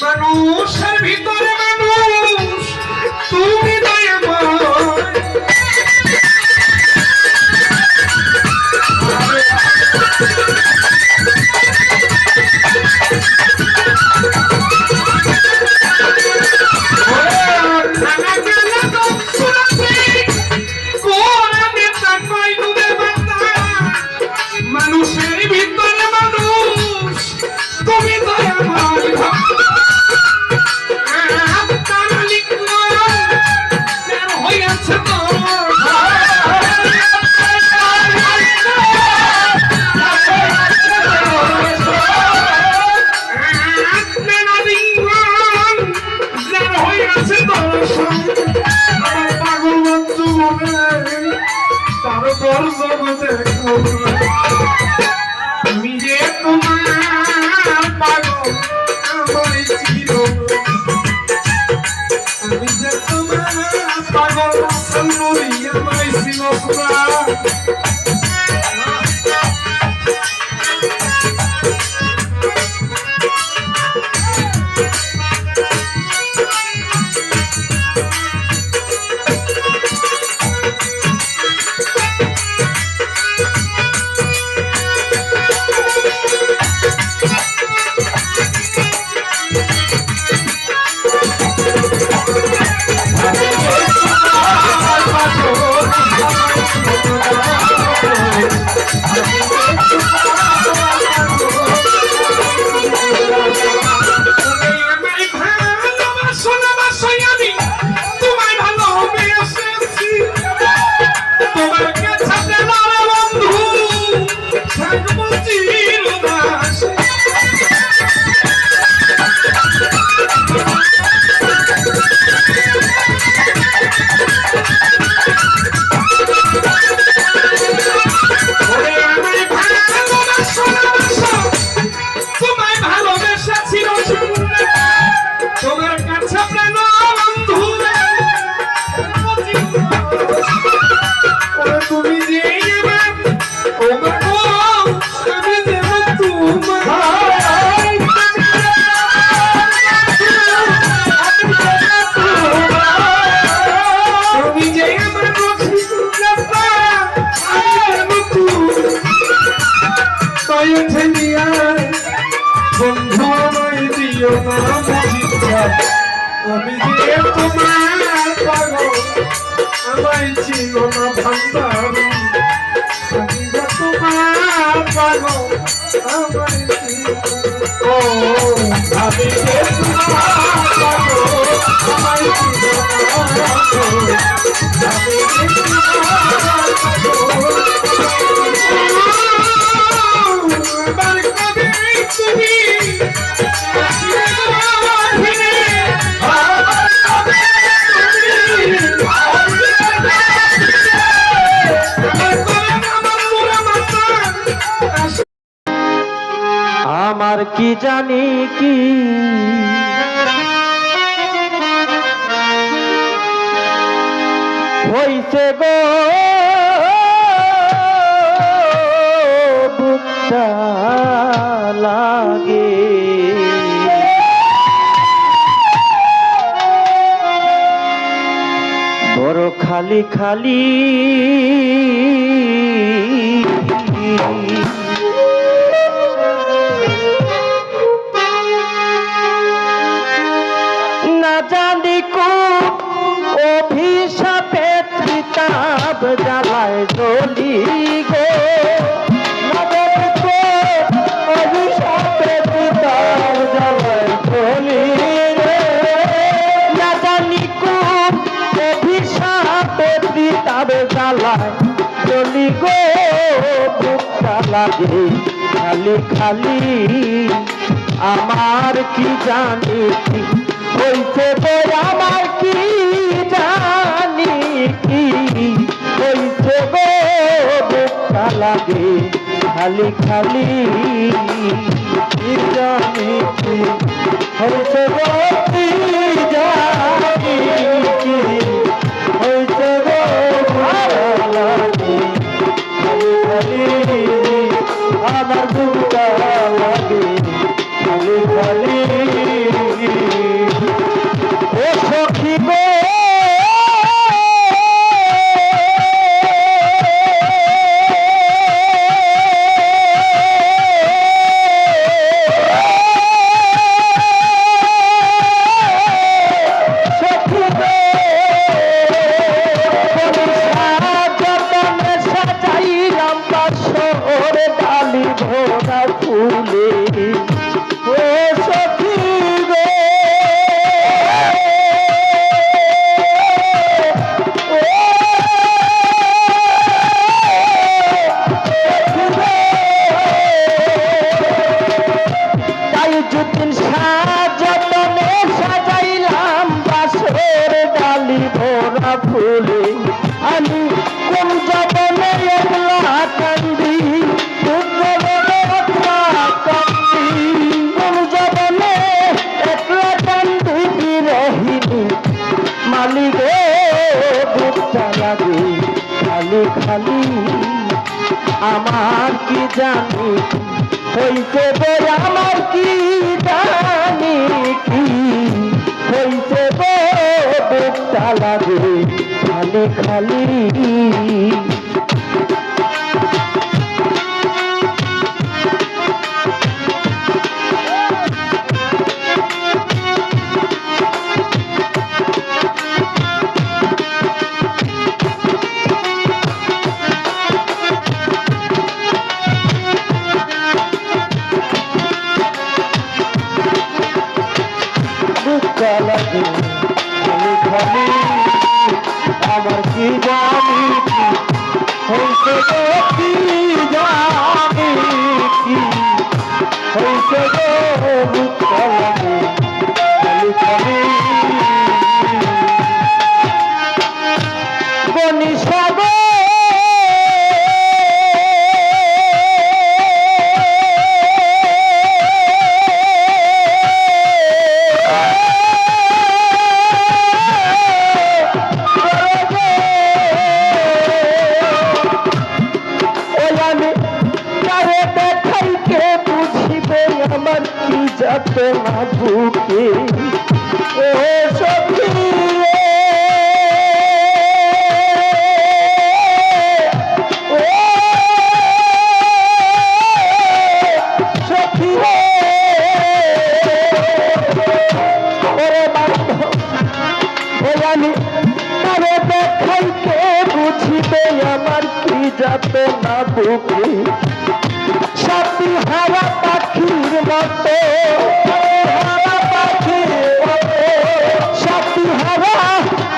মানুষের ভিতরে মানুষ তুমি মানুষের ভিতরে মানুষ তুমি আমি যে তোমার পাগল আমায় ছিল আমি যে তোমার পাগল আমায় ছিল বন্ধু আমায় দিও না আমি যে তোমার পাগল আমায় ছিল না ভান্ডার আমি যে তোমার পাগল আমায় ছিল ও আমি যে তোমার পাগল আমায় ছিল না আমি যে তোমার পাগল আমার কি জানি কি হইছে গো বুকটা লাগে বড় খালি খালি না জানি কোন অভিশাপে ত্রিতাপ জ্বালায় জ্বলি গো না জানি কোন অভিশাপে ত্রিতাপ জ্বালায় জ্বলি রে না জানি কোন অভিশাপে ত্রিতাপ জ্বালায় জ্বলি গো বুকটা লাগে খালি খালি আমার কি জানি হইছে গো আমার কি জানি কি হইছে গো বুকটা লাগে খালি খালি কি জানি কি হইছে গো কি জানি ফুলে আমি কোন জবনে একলা কান্দি কোন জবনে একলা কান্দি কোন জবনে একলা কান্দি বিরহিনী মালিকে বুকটা লাগে খালি খালি আমার কি জানি হইতে গো আমার কি জানি কি হইতে গো বুকটা লাগে খালি খালি লাগে খালি খালি আমার কি জানি হইতে গো কি জানি কি হইতে গো বুকটা লাগে খালি খালি গনি সাগর আমার কি যাতে না বুকে ও সখী ও সখী ওরে বান্ধব ওই আমি তারে দেখাইতে বুঝিবে আমার কি যাতে না বুকে সাথী হারা পাখির মতো হারা পাখির মতো সাথী হারা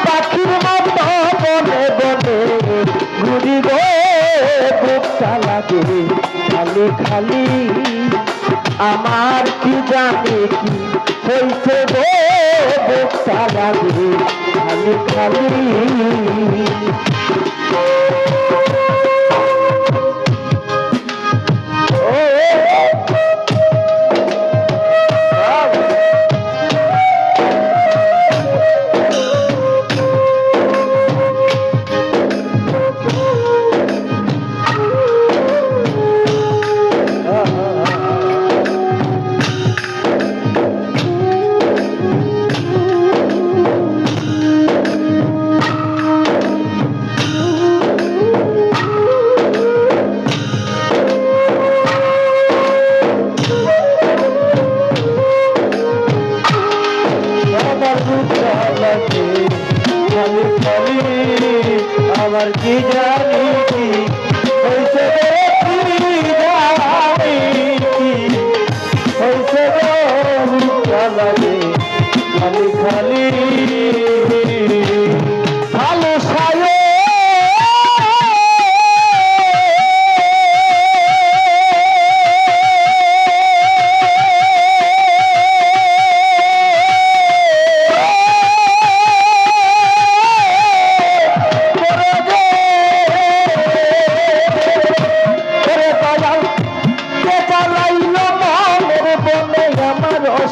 পাখির মতো বনে বনে ঘুরি গো বুকটা লাগে খালি খালি আমার কি জানি কি হইছে গো বুকটা লাগে খালি খালি আমার কি জানি কি হইছে কি জানি কি হইছে লাগে খালি খালি ভালো সায়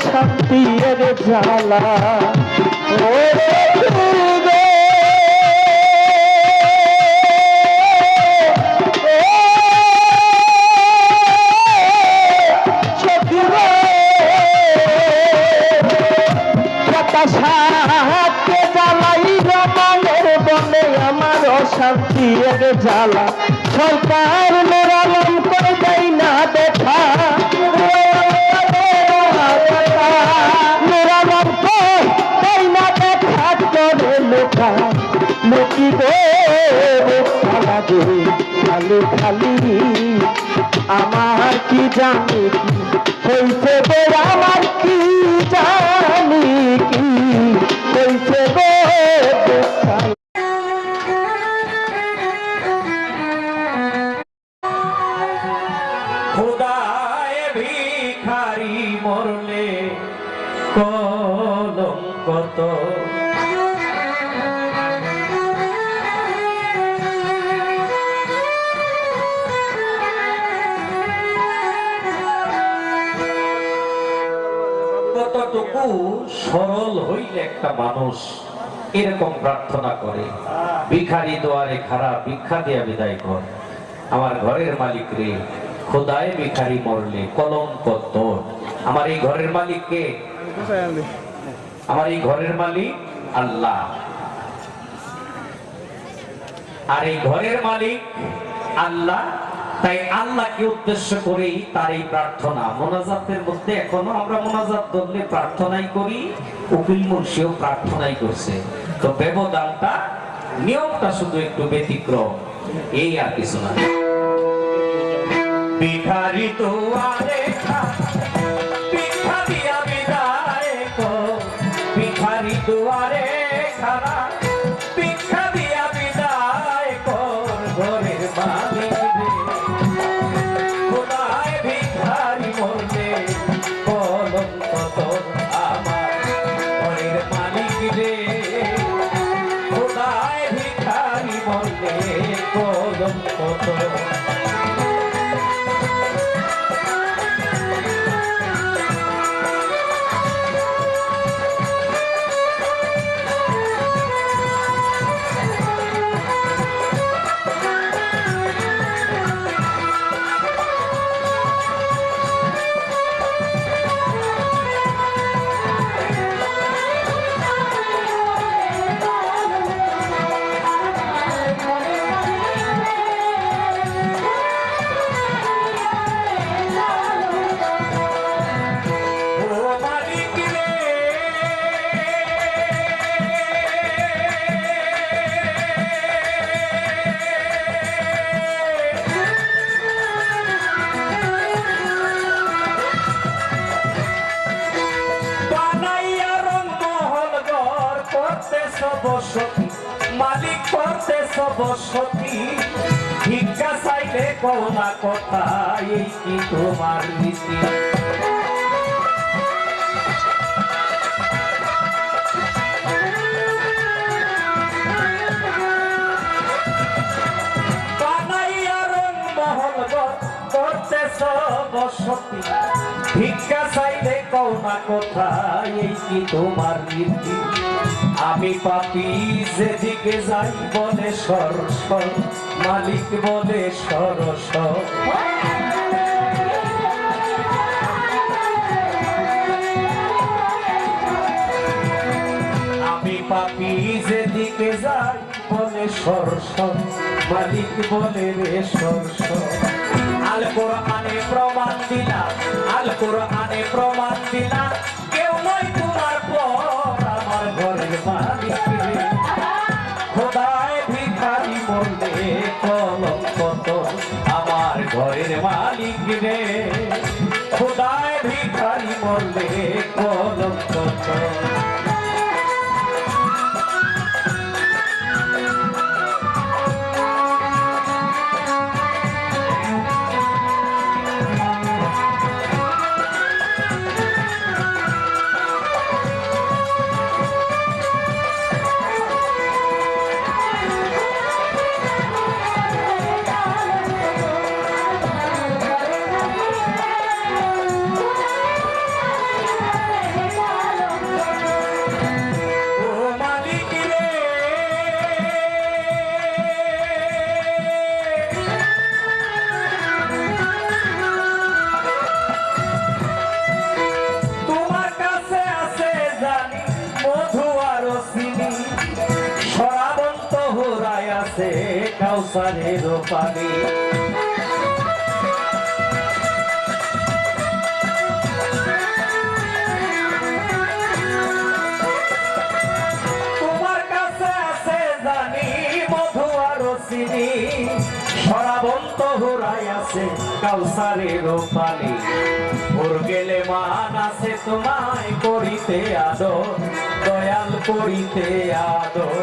শান্তি এর জ্বালা ও রে সখিরে বাতাসাকে জ্বালাই রমানের বনে আমার অশান্তি এর জ্বালা সরকার মোরালম করে দেয় না দেখা লুকি গো লাগে খালি খালি আমার কি জানি কি হইছে গো আমার কি জানি কি হইছে গো খোদায় ভিখারি মরলে কলঙ্কত সরল হইলে একটা মানুষ এরকম প্রার্থনা করে, ভিখারি দুয়ারে খাড়া ভিক্ষা দিয়া বিদায় কর। আমার ঘরের মালিক রে, খোদায় ভিখারি মরলে কলঙ্ক তোর। আমার এই ঘরের মালিক কে? আমার এই ঘরের মালিক আল্লাহ। আর এই ঘরের মালিক আল্লাহ, তাই আল্লাহকে উদ্দেশ্য করেই তার এই প্রার্থনা। মোনাজাতের মধ্যে এখনো আমরা মোনাজাত ধরলে প্রার্থনাই করি, উকিল মুন্সিও প্রার্থনাই করছে। তো ব্যবধানটা, নিয়মটা শুধু একটু ব্যতিক্রম, এই আর কিছু না। ভিখারি দুয়ারে ভিক্ষা দিয়া বিদায় কর, ভিখারি দুয়ারে খাড়া ভিক্ষা দিয়া বিদায় কর। ঘরের মালিক রে, খোদায় ভিখারি মরলে কলঙ্ক তোর। আমার ঘরের মালিক রে, খোদায় ভিখারি মরলে কলঙ্ক তোর। বসতি মালিক করতে বসতি, ভিক্ষা চাইলে কোনা কথা, এই কি তোমার নীতি? বসতি ভিক্ষা চাইলে কোনা কথা, এই কি তোমার নীতি? আমি পাপি যেদিকে যাই বলে সর সর, মালিক বলে সর সর। আমি পাপি যেদিকে যাই বলে সর সর, মালিক বলে রে সর সর। আল কোরআনে প্রমাণ দিলা, আল কোরআনে প্রমাণ দিলা, কেউ নয় তোমার পর। আমার ঘরের মালিক রে, খোদায় ভিখারি মরলে কলঙ্ক তোর। আমার ঘরের মালিক রে, খোদায় ভিখারি মরলে কলঙ্ক তোর। কাউসারের পানি তোমার কাছে আছে জানি, মধু আর চিনি, সরাবন্ত হুরাই আছে কাউসারের পানি। ভোর গেলে মান আছে তোমায় করিতে আদর, দয়াল করিতে আদর।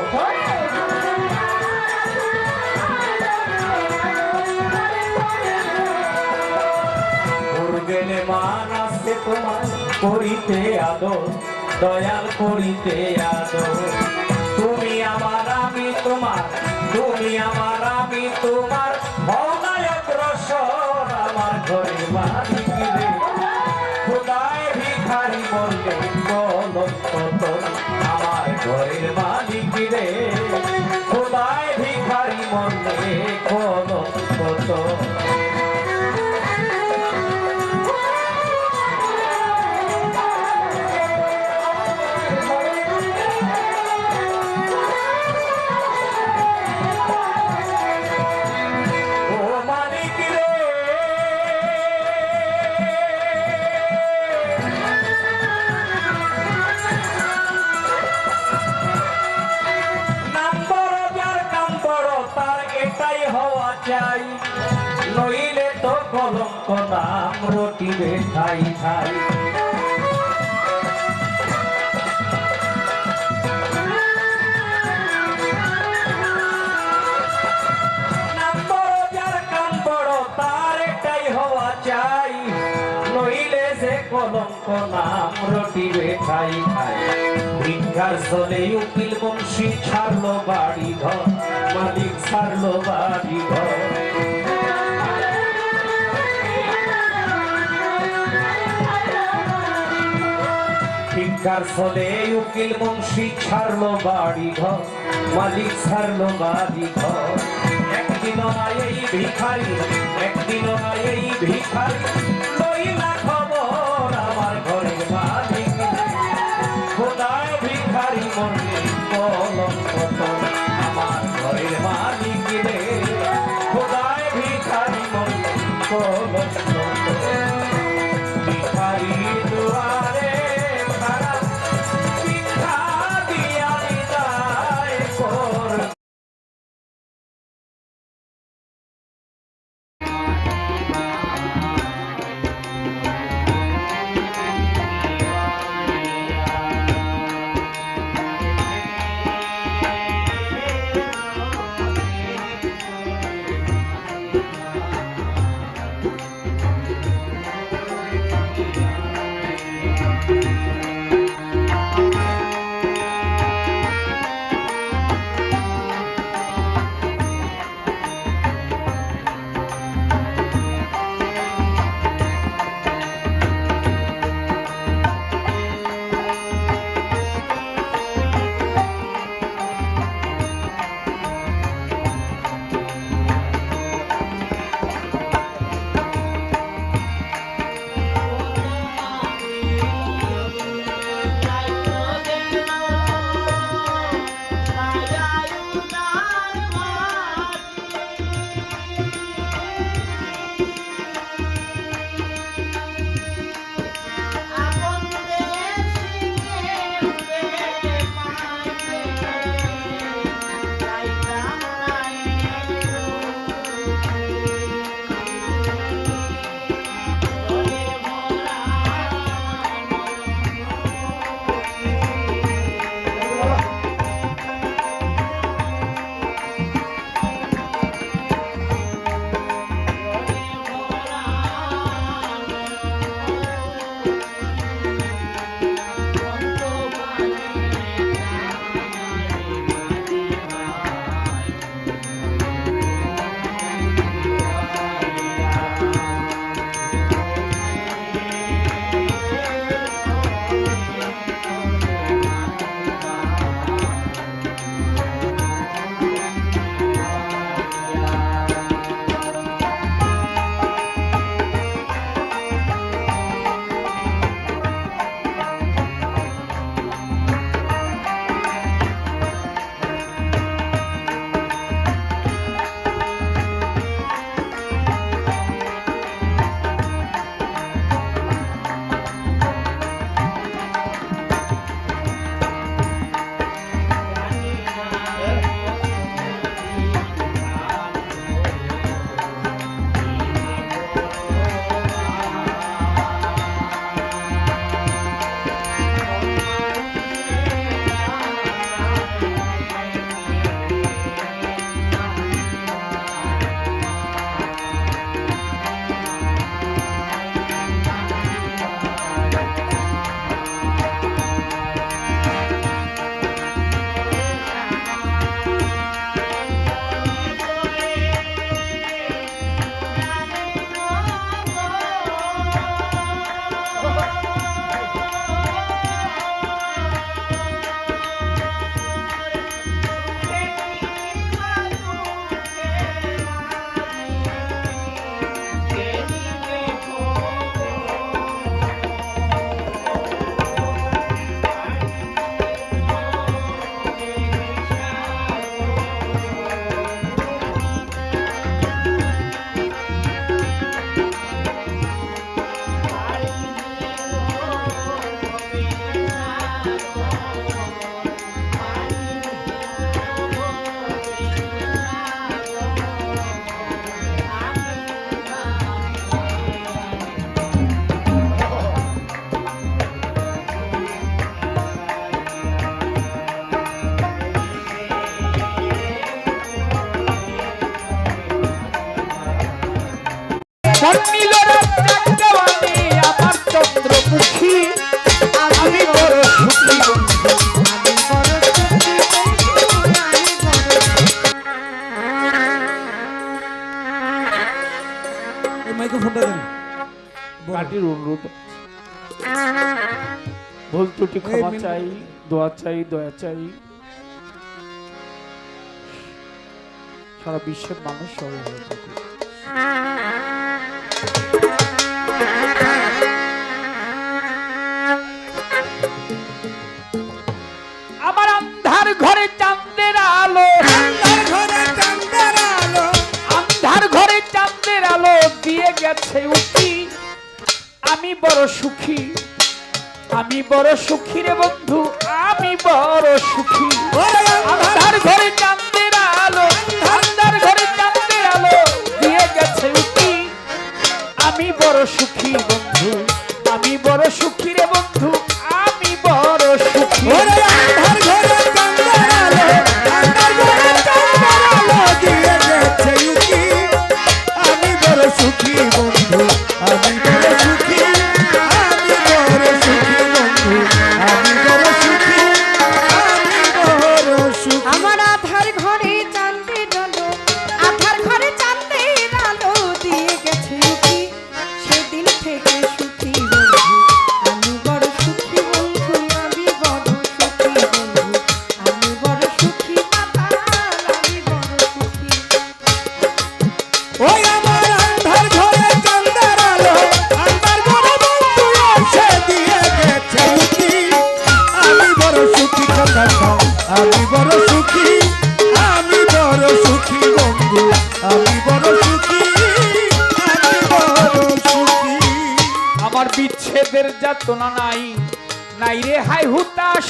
গেলে মান আছে তোমার করিতে আদর, দয়াল করিতে আদর। তুমি আমার আমি তোমার, তুমি আমার আমি তোমার, ভবনায়ক রসর। আমার ঘরের মালিক রে, খোদায় ভিখারি মরলে কলঙ্ক রে খোদায় ভিখারি মনে কলঙ্ক চাই নইলে তো কলঙ্ক নাম রটিবে ঠাই ঠাই নাম বড় যার কাম বড় তার এটাই হওয়া চাই নইলে যে কলঙ্ক নাম রটিবে ঠাই ঠাই ভিক্ষার চলে উকিল বংশী ছাড়লো বাড়ি ঘর মালিক ছাড়লো বাড়ি ঘর ভিক্ষার চলে উকিল বংশী ছাড়লো বাড়ি ঘর মালিক ছাড়লো বাড়ি ঘর একদিনও নাই এই ভিখারি একদিনও নাই এই ভিখারি লইলা খবর আমার ঘরের মালিক খোদায় ভিখারি মনে কলঙ্ক আমার ঘরের মালিক রে খোদায় ভিখারি মনে কলঙ্ক ভিখারি দুয়ারে খারা ভিক্ষা দিয়া বিদায় কর মাটির অনুরোধ, ভুল ত্রুটি ক্ষমা চাই, দোয়া চাই, দয়া চাই। সারা বিশ্বের মানুষ সবাই ভালো থাকে। আমার আন্ধার ঘরে চাঁদের আলো, আন্ধার ঘরে চাঁদের আলো দিয়ে গেছে উঠি, আমি বড় সুখী, আমি বড় সুখী রে বন্ধু, আমি বড় সুখী। আন্ধার ঘরে চাঁদের আলো, আন্ধার ঘরে চাঁদের আলো দিয়ে গেছে উঠি, আমি বড় সুখী বন্ধু, আমি বড় সুখী রে বন্ধু, আমি বড় সুখী। আন্ধার ঘরে চাঁদের আলো, আন্ধার ঘরে চাঁদের আলো দিয়ে গেছে উঠি, আমি বড় সুখী বন্ধু, আমি বড় সুখী, আমি বড় সুখী বন্ধু, আমি বড় সুখী, আমি বড় সুখী। আমার আধার ঘরে চাঁদের আলো, আধার ঘরে চাঁদের আলো দিয়ে গেছে উঠি, সেদিন থেকে সুখী বন্ধু, আমি বড় সুখী বন্ধু, আমি বড় সুখী বন্ধু, আমি বড় সুখী মাতাল, আমি বড় সুখী। ওই আমার আন্ধার ঘরে চাঁদের আলো, আন্ধার ঘরে বন্ধু এসে দিয়ে গেছে উঠি, আমি বড় সুখী কথা, আমি বড় সুখী, আমি বড় সুখী বন্ধু, আমি বড় সুখী, আমি বড় সুখী। আমার বিচ্ছেদের যাতনা নাই, নাই রে হাই হুতাশ,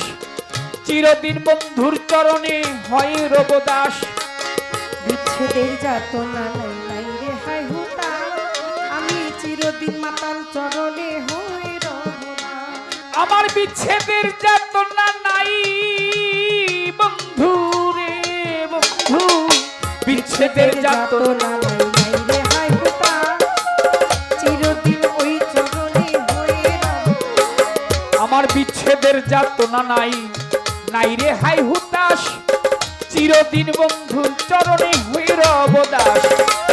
চিরদিন বন্ধুর চরণে হয় রবদাস। বিচ্ছেদের যাতনা নাই, নাই রে হায় হুতা, আমি চিরদিন মাতাল চরণে হয়ে রব না। আমার বিচ্ছেদের যাতনা নাই বন্ধু রে বন্ধু, বিচ্ছেদের যাতনা নাই, নাই রে হায় হুতা, চিরদিন ওই চরণে হয়ে রব। আমার বিচ্ছেদের যাতনা নাই, নাই রে হাই হুতাশ, চিরদিন বন্ধুর চরণে হই রবদাস।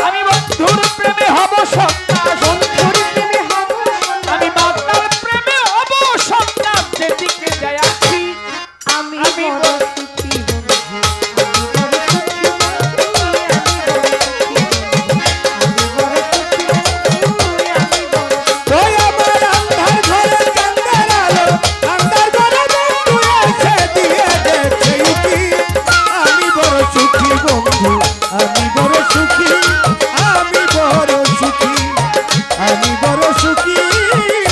আমি বন্ধুর প্রেমে হব সন্ন্যাস, বন্ধুর প্রেমে হব আমি মাতাল প্রেমে হব সন্ন্যাস, যেদিকে যাই আছি আমি আমি বড় সুখী বন্ধু, আমি বড় সুখী বন্ধু, আমি বড় সুখী বন্ধু, আমি বড় সুখী। ওই আমার আন্ধার ঘরে চাঁদের আলো, আন্ধার ঘরে বন্ধু এসে দিয়ে গেছে উঠি, আমি বড় সুখী বন্ধু, আমি বড় সুখী, আমি বড় সুখী, আমি বড় সুখী,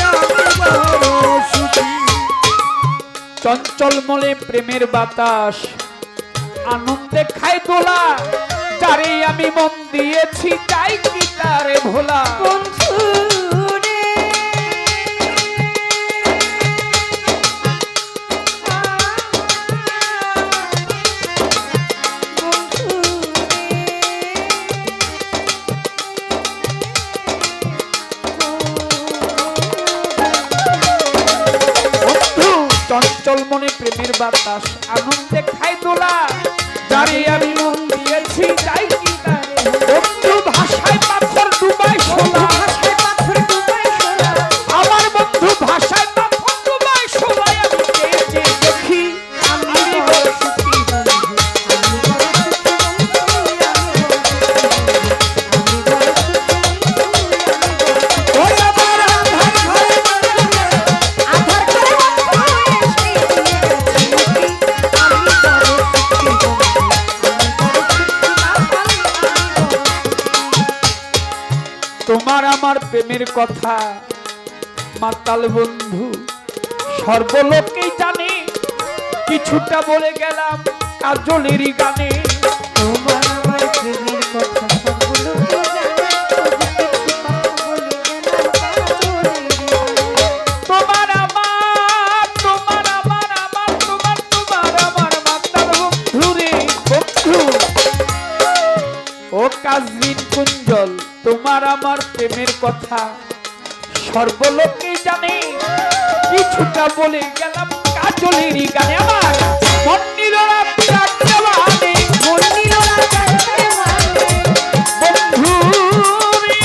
আমি বড় সুখী। চঞ্চল মলে প্রেমের বাতাস, আনন্দে খাই দোলা, যারে আমি মন দিয়েছি চাই কি তারে ভোলা। বন্ধু রে, বন্ধু বন্ধু চঞ্চল মনে প্রেমের বাতাস, আনন্দে খাই দোলা, যারে আমি মন দিয়েছি চাই কি তারে ভোলা। বন্ধু ভাষায় পাথর ডুবাই শোলা, ভাষায় পাথর ডুবাই শোলা, আমার বন্ধু ভাষায় পাথর ডুবাই শোলায়, আমি চেয়ে চেয়ে দেখি আমি বড় সুখী বন্ধু, আমি বড় সুখী বন্ধু, আমি বড় সুখী বন্ধু, ওই আমার আন্ধার ঘরে আধার করে বন্ধু এসে দিয়ে গেছে উঠি, আমি বড় সুখী বন্ধু, আমি বড় সুখী মাতাল, আমি বড় সুখী। তোমার আমার প্রেমের কথা মাতাল বন্ধু সর্বলোকেই জানে, কিছুটা বলে গেলাম কাজলেরই গানে। তোমার আমার প্রেমের কথা সবগুলোকে জানে, তবু কিছু কথা বলে গেলাম কাজলের গানে। তোমার আমার, তোমার আমার, আমার তোমার, তোমার আমার মাতাল বন্ধু রে বন্ধু। ও কাজরিন কুঞ্জল, তোমার আমার প্রেমের কথা সর্বলোকেই জানে, কিছুটা বলে গেলাম কাজলেরই গানে। আমার মন নিল না প্রাণ দেওয়ানে, মন নিল না কাঁদতে মানে, বন্ধু রে।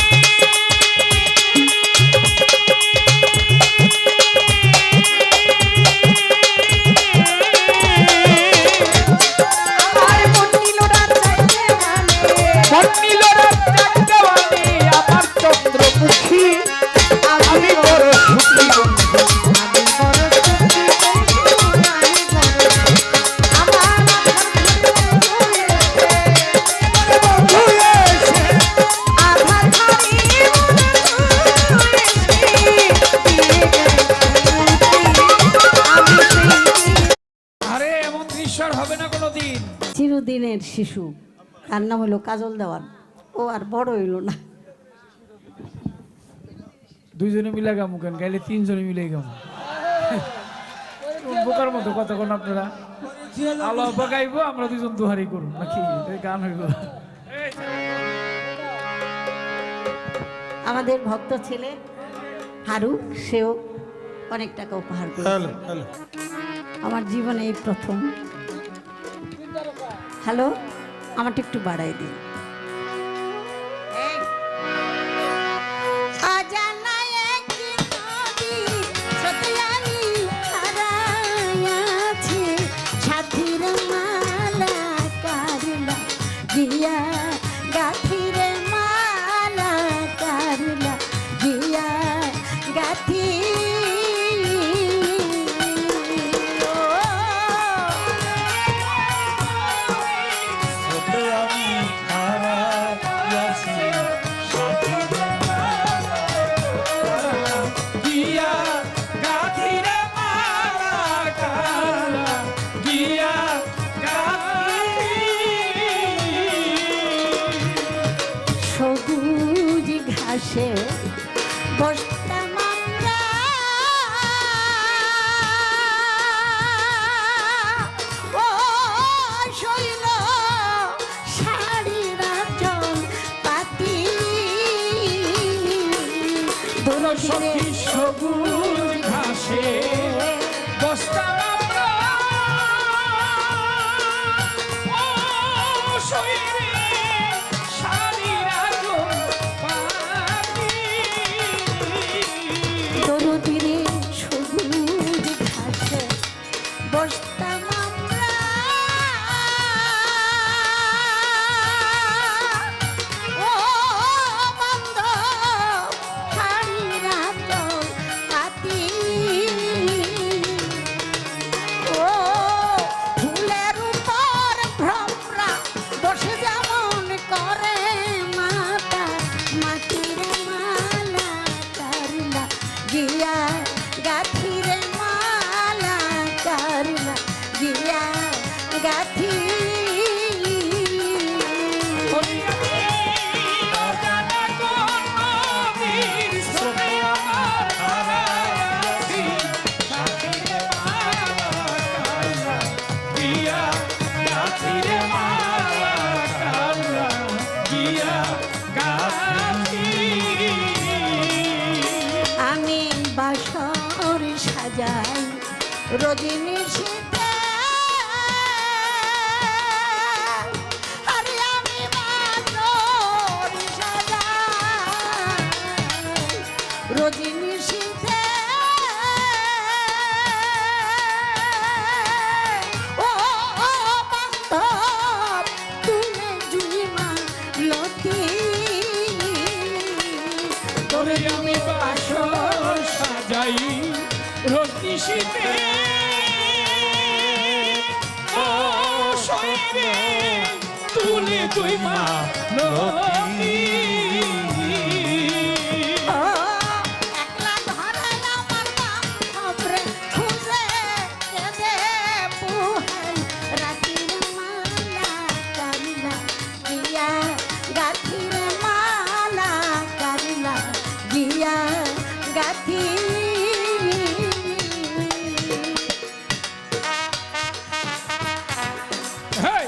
চিরদিনের শিশু, তার নাম হলো কাজল দেওয়ান। ও আর বড় হইল না। দুইজনে মিলে গামু কেন, গাইলে তিনজনে মিলে গামু। বোকার মতো কথা কোন আপনারা। আলো আব্বা গাইবো, আমরা দুজন দুহারি করব নাকি, গান হইব। আমাদের ভক্ত ছেলে ফারুক, সেও অনেক টাকা উপহার করেছে। আমার জীবনে এই প্রথম। হ্যালো, আমারটা একটু বাড়াই দিন। সবুজ ঘাসে বসতাম আমরা, ও শৈল শাড়ির আঁচল পাতি, সখী সবুজ ঘাসে বসতাম আমরা, ও শৈলে শাড়ির আঁচল পাতি। দরদিরে সবুজ ঘাসে বসতাম আমরা, ও বান্ধব শাড়ির আঁচল পাতি, ও ফুলের উপর ভ্রমরা বসে যেমন করে মাতা, মাটির মালা করলা গিয়া গাথির মালা করলা গিয়া গাথি। আমি বাসর সাজাই রজনী শীতে, আরে আমি বাসর সাজাই রজনী শীতে, ও বান্ধব তুলে জুইমা লতি, তোরে আমি বাসর সাজাই রোজনি শীতে, ও শৈলে তুলে তুই মা নদী। একলা ধরে আমার বাপরে খুঁজে কেঁদে পুহাই, রাতির মালা করলা গিয়া গাথির মালা করলা গিয়া গাথি। হেই!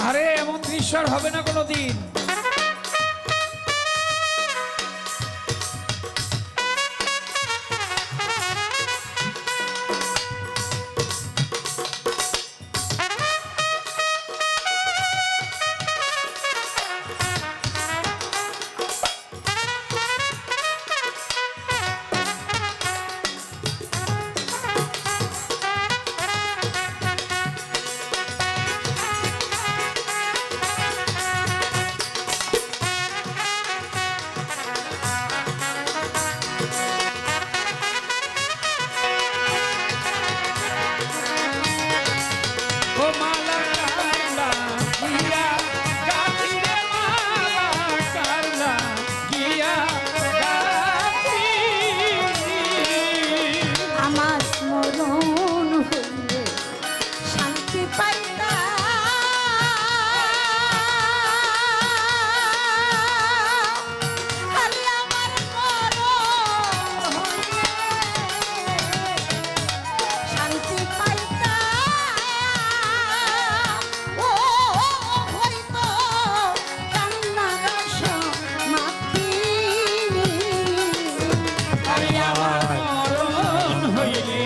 আরে এমন দৃশ্য আর হবে না কোনোদিন। আরে আমার মরণ হইলে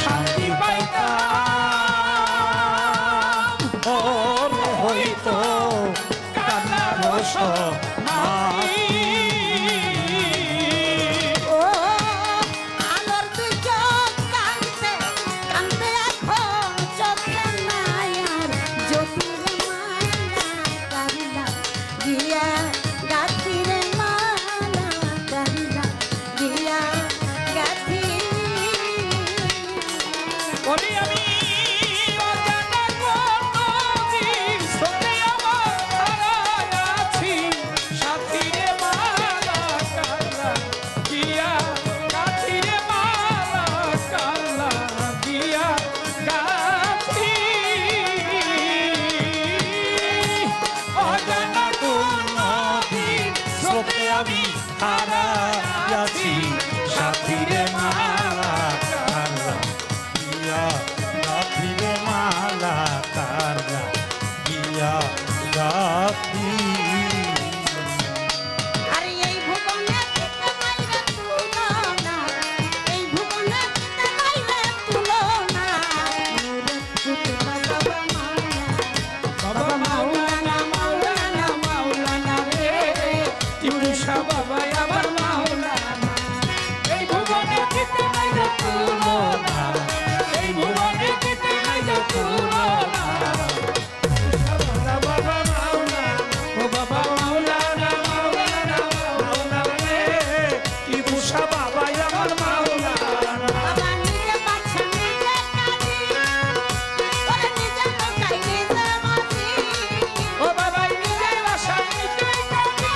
শান্তি পাইতাম ওর হইতো কান্নার সমাধি। ও আলোর দুই চোখ কাঁদতে কাঁদতে এখন চোখে নাই আর জ্যোতির মালা কারিলা গিয়া গাথিরে মালা কারিলা গিয়া গাথি বলি আমি অজানা কোন নদীর স্রোতে আমার হারায় আছি, সাথীরে মালা কালা গিয়া গাথিরে মালা কালা গিয়া গাথি। অজানা কোন নদীর স্রোতে আমি হারায় আছি, সাথীরে মালা কালা গিয়া গাথিরে মালা কারলা গিয়া গাথি। আরে এই ভুবনে কিতে মাইরে তুলনা, এই ভুবনে কিতে মাইরে তুলনা, নূরে পুতে বাবা মাওলানা, বাবা মাওলানা মাওলানা মাওলানা রে, টিপুসা বাবা আমার মাওলানা। এই ভুবনে কিতে মাইরে তুলনা, এই ভুবনে কিতে মাইরে তুলনা। বাবা মাওলানা, ও বাবা মাওলানা মাওলানা মাওলানা রে, টিপুসা বাবা আমার মাওলানা। বাবা নিজে বাচ্চা নিজে কাঁদি, ওরে নিজে লোকাই নিজে মাঝি, ও বাবা নিজের বাসা নিজেই কাঁদে।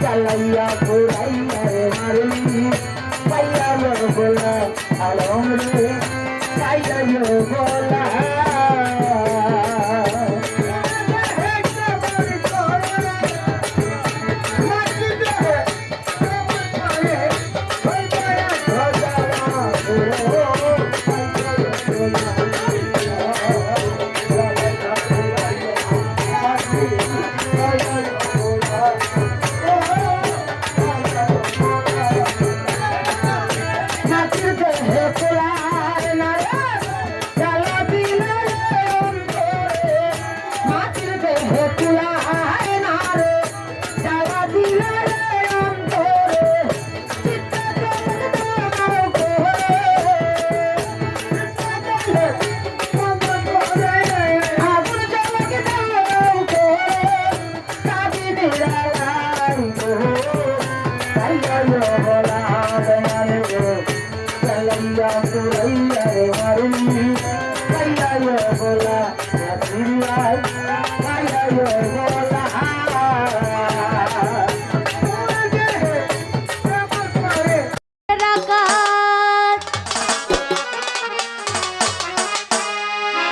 চালাইয়া ঘুরাইয়া রে মারলি পাইয়া বলা আলম রে পাইয়া বলা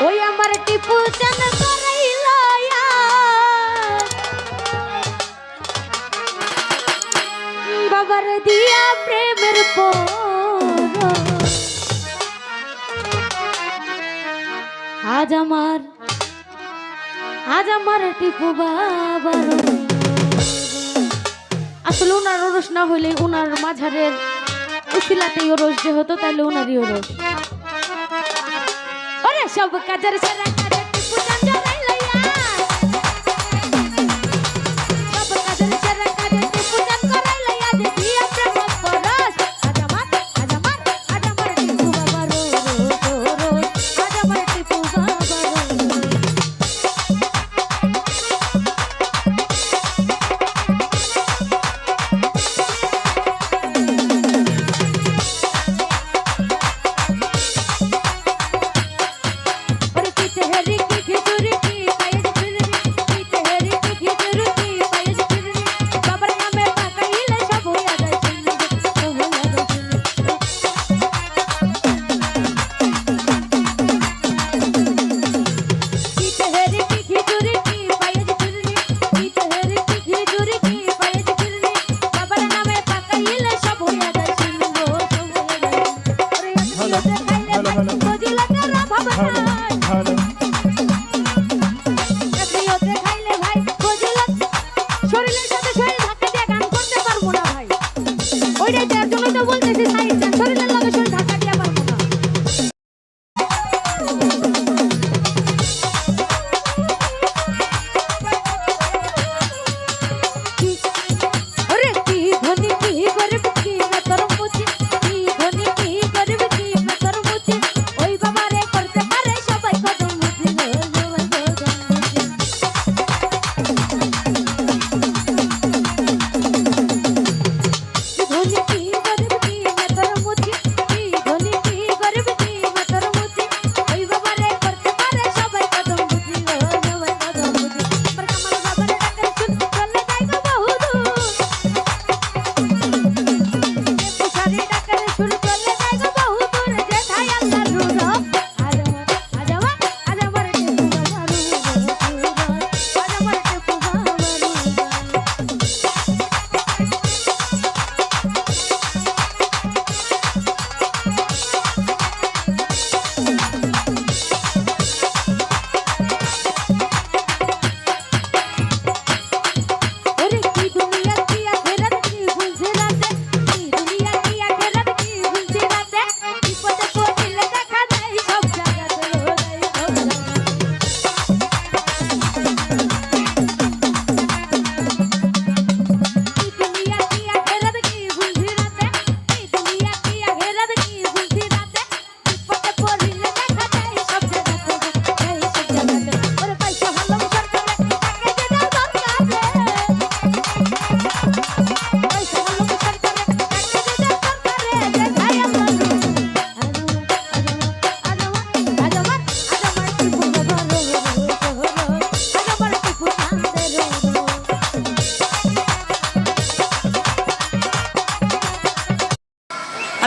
ওই আমার টিপু চান করাইলা বাবার দিয়া প্রেমের আজ আমার টিপু বাবার আসলে ওনার ওরস না হইলে ওনার মাঝারের উসিলাতেই ওরস যে হতো তাহলে ওনারই ওরস সব কাজের সেরা কাজে টিপু চান করাইলা সব কাজের সেরা কাজে টিপু চান করাইলা যে দিয়া প্রেম করস আজ আমার টিপু বাবা রো আজ আমার টিপু বাবা কি তেহরি কি খিচুড়ি কি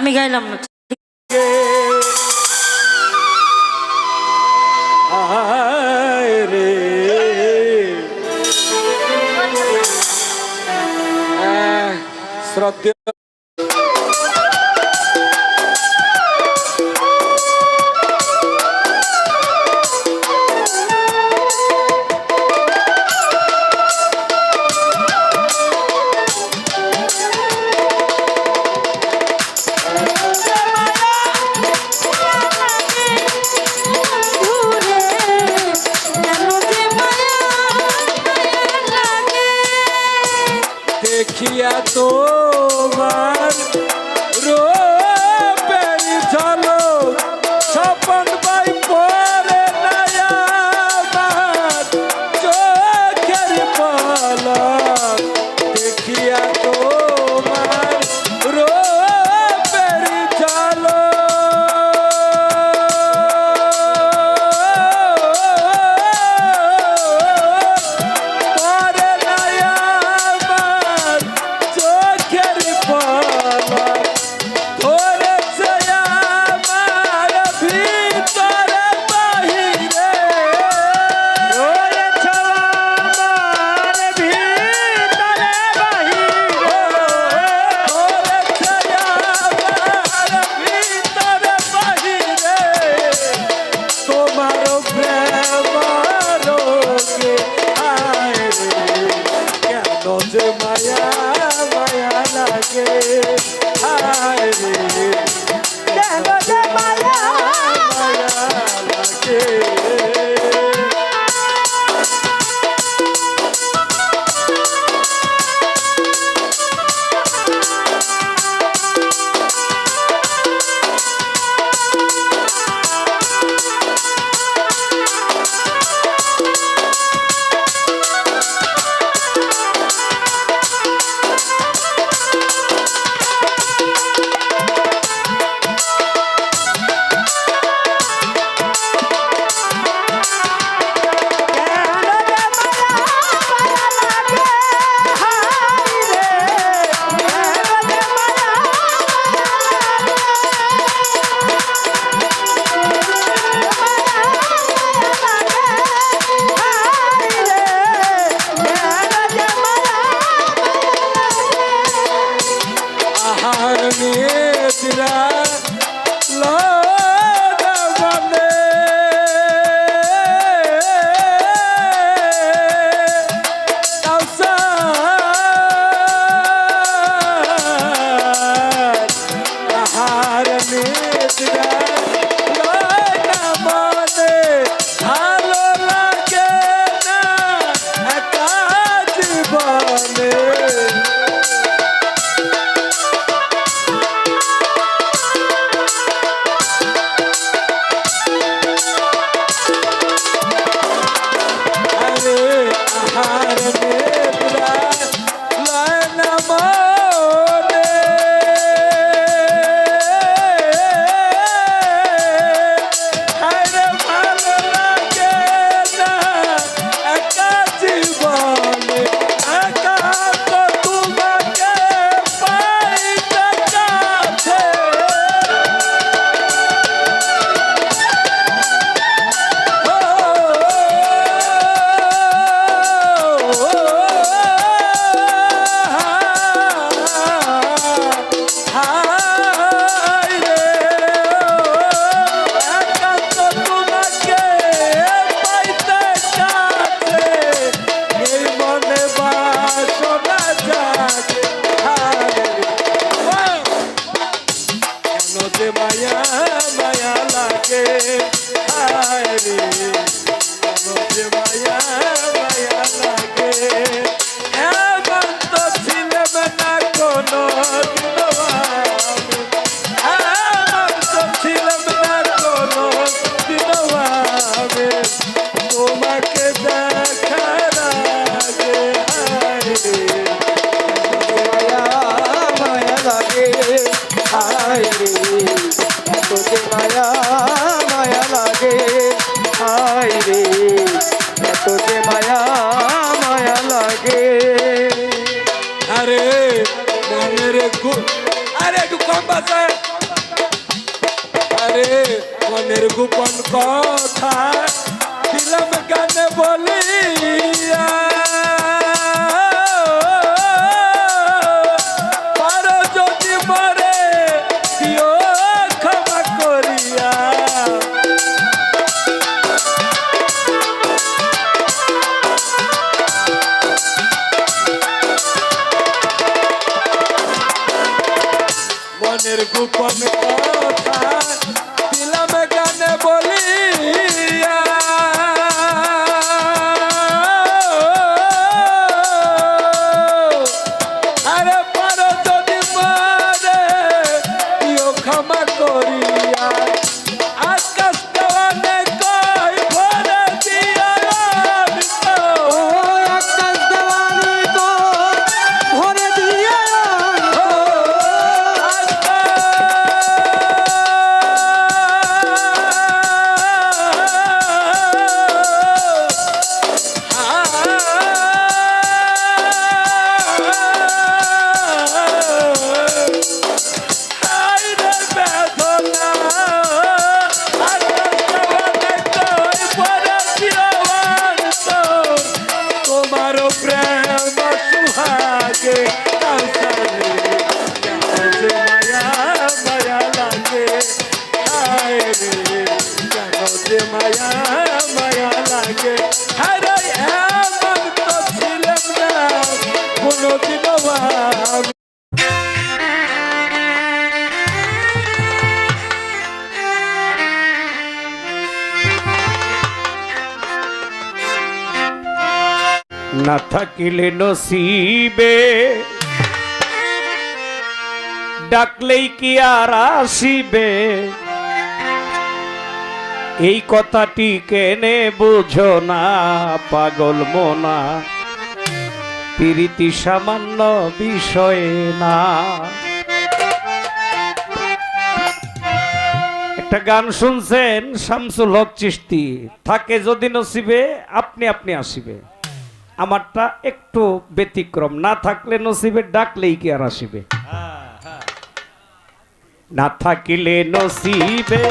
আমি গাইলাম না। আয় রে শ্রদ্ধেয় দেখিয়া তোমার রূপের ঝলক স্বপন বাই পরে নয়া আমার চোখের পলক দেখিয়া তোমার রূপের ঝলক পরে নয়া আমার চোখের পলক ধরেছে আমার ভিতরে বাহিরে ধরেছে আমার ভিতরে বাহিরে ধরেছে আমার ভিতরে বাহিরে তোমার প্রেম রোগে আয় রে কেন যে মায়া মায়া লাগে আয় রে কেন যে মায়া মায়া লাগে আহার নিদ্রা লগবনে আহার নিদ্রা লগবনে ভালো লাগে না একা জীবনে আহার নিদ্রা লয় না মনে আরে ভালো লাগে না একা জীবনে একা তো তোমাকে পাইতে কাছে মায়া মায়া লাগে হায় রে যে মায়া মায়া লাগে এমন তো ছিলাম না কোনো এমন তো ছিলাম না কোনো দিনবাবে তোমাকে দেখার আগে হায় রে মায়া মায়া লাগে হায় রে তোকে মায়া মায়া লাগে হায় রে তোকে মায়া মায়া লাগে আরে মনের আরে একটু কম বাজে মনের গোপন কথা দিলাম গানে বলিয়া পারো যদি মরে দিও ক্ষমা করিয়া মনের গোপন কথা দিলাম গানে বলিয়া আরে পারো যদি মারে দিও ক্ষমা করিয়া আকাশ দেওয়ানে কই ভরে দিয়া আকাশ দেওয়ানি তো ভরে দিয়ে তোমার প্রেম সুহাগে মায়া মায়া লাগে মায়া মায়া লাগে আরে এমন তো ছিলাম না কোনোদিনও আমি না থাকিলে নসিবে ডাকলেই কি আর আসিবে এই কথাটি কেনে বুঝো না পাগল মোনা প্রীতি সামান্য বিষয় না। একটা গান শুনছেন শামসুল হক চিশতি, থাকে যদি নসিবে আপনি আপনি আসিবে। আমারটা একটু ব্যতিক্রম, না থাকলে নসিবে ডাকলেই কি আর আসিবে। না থাকিলে নসিবে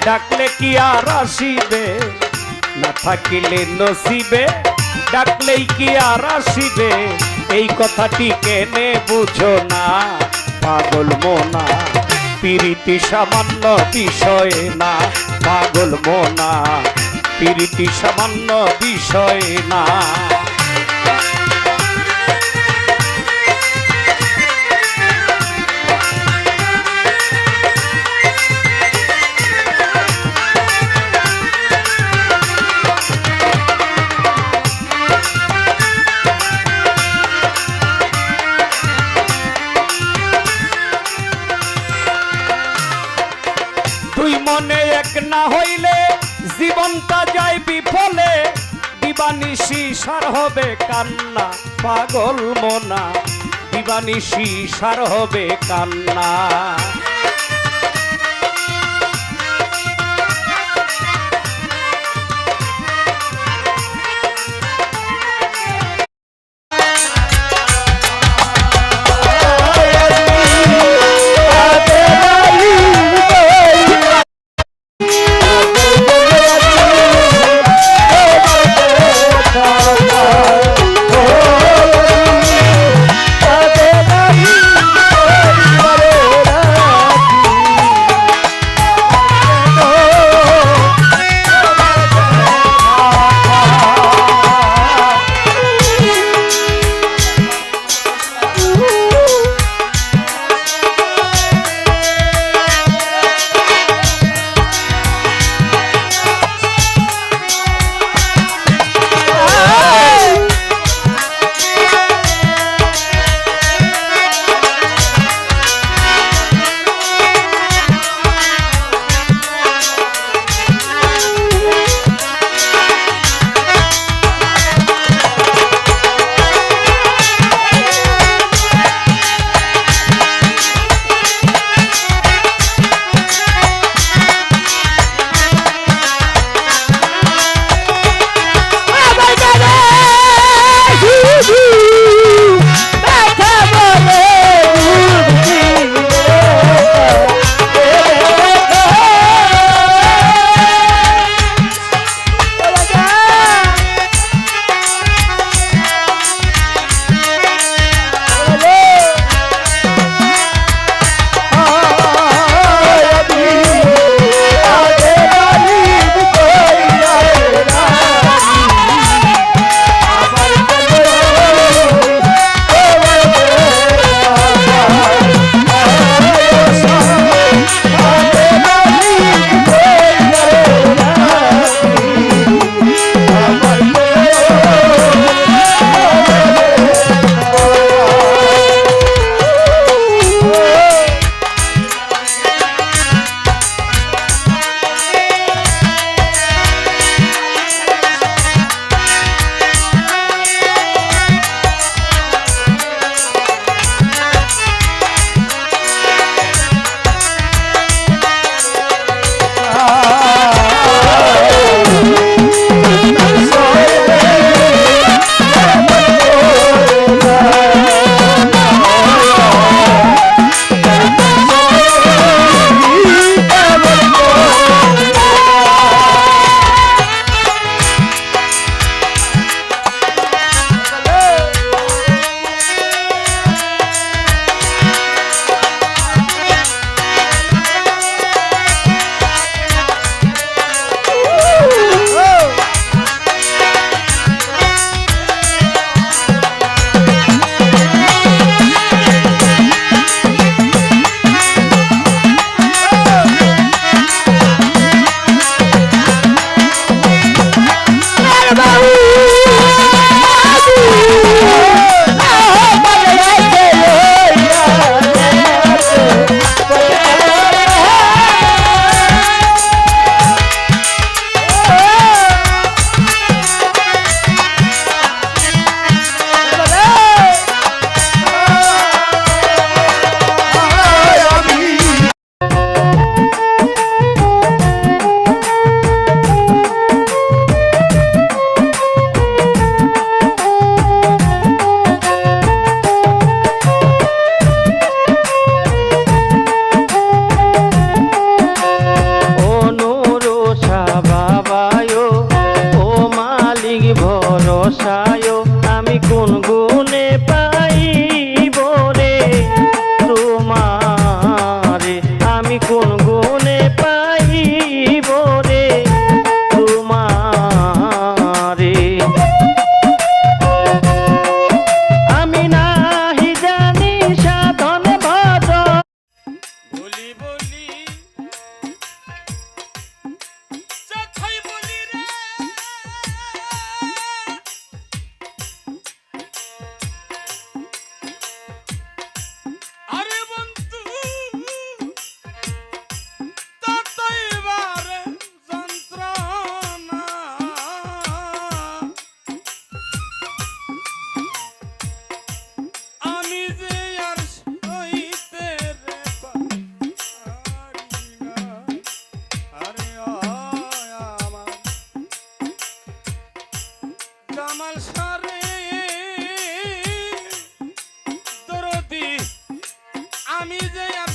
ডাকলে কি আর আসিবে, না থাকিলে নসিবে ডাকলেই কি আর আসিবে এই কথাটি কেনে বুঝো না পাগল মোনা প্রীতি সামান্য বিষয় না। পাগল মোনা প্রীতি সামান্য বিষয় না। দুই মনে এক না হইলে জীবনটা যায় বিফলে, দিবানিশি সার হবে কান্না পাগল মোনা, দিবানিশি সার হবে কান্না।